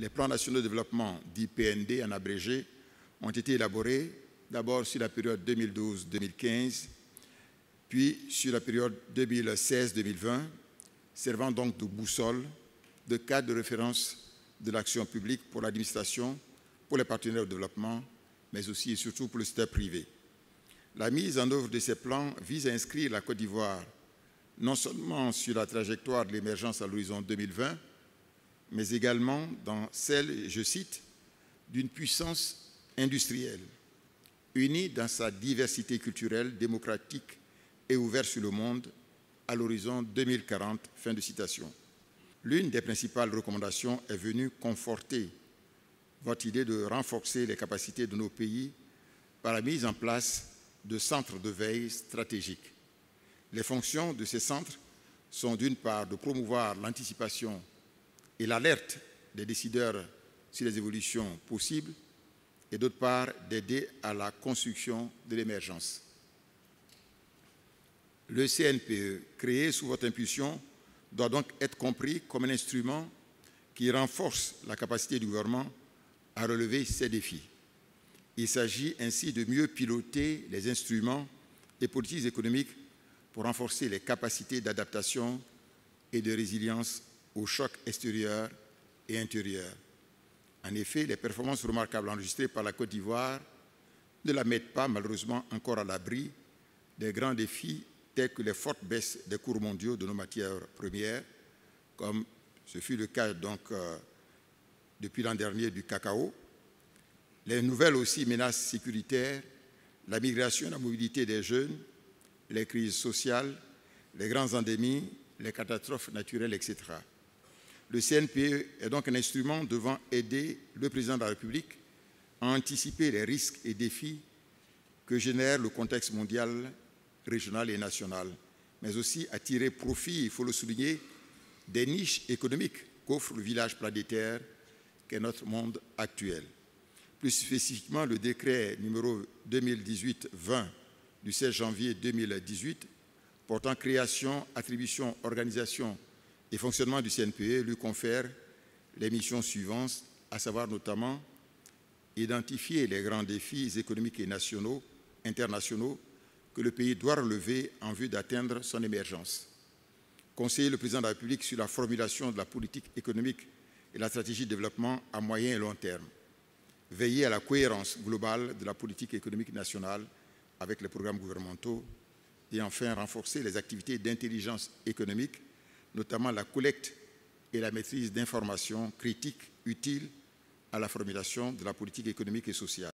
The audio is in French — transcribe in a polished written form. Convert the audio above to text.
les plans nationaux de développement, dits PND en abrégé, ont été élaborés d'abord sur la période 2012-2015, puis sur la période 2016-2020, servant donc de boussole, de cadre de référence de l'action publique pour l'administration, pour les partenaires au développement, mais aussi et surtout pour le secteur privé. La mise en œuvre de ces plans vise à inscrire la Côte d'Ivoire non seulement sur la trajectoire de l'émergence à l'horizon 2020, mais également dans celle, je cite, d'une puissance industrielle, unie dans sa diversité culturelle, démocratique et ouverte sur le monde à l'horizon 2040. Fin de citation. L'une des principales recommandations est venue conforter votre idée de renforcer les capacités de nos pays par la mise en place de centres de veille stratégiques. Les fonctions de ces centres sont d'une part de promouvoir l'anticipation et l'alerte des décideurs sur les évolutions possibles et d'autre part d'aider à la construction de l'émergence. Le CNPE, créé sous votre impulsion, doit donc être compris comme un instrument qui renforce la capacité du gouvernement à relever ces défis. Il s'agit ainsi de mieux piloter les instruments et politiques économiques pour renforcer les capacités d'adaptation et de résilience aux chocs extérieurs et intérieurs. En effet, les performances remarquables enregistrées par la Côte d'Ivoire ne la mettent pas malheureusement encore à l'abri des grands défis tels que les fortes baisses des cours mondiaux de nos matières premières, comme ce fut le cas donc, depuis l'an dernier du cacao, les nouvelles aussi menaces sécuritaires, la migration et la mobilité des jeunes, les crises sociales, les grandes endémies, les catastrophes naturelles, etc. Le CNPE est donc un instrument devant aider le président de la République à anticiper les risques et défis que génère le contexte mondial, régional et national, mais aussi à tirer profit, il faut le souligner, des niches économiques qu'offre le village planétaire qu'est notre monde actuel. Plus spécifiquement, le décret numéro 2018-20 du 16 janvier 2018 portant création, attribution, organisation et fonctionnement du CNPE lui confère les missions suivantes, à savoir notamment identifier les grands défis économiques et nationaux, internationaux que le pays doit relever en vue d'atteindre son émergence. Conseiller le président de la République sur la formulation de la politique économique et la stratégie de développement à moyen et long terme. Veiller à la cohérence globale de la politique économique nationale avec les programmes gouvernementaux et enfin renforcer les activités d'intelligence économique, notamment la collecte et la maîtrise d'informations critiques utiles à la formulation de la politique économique et sociale.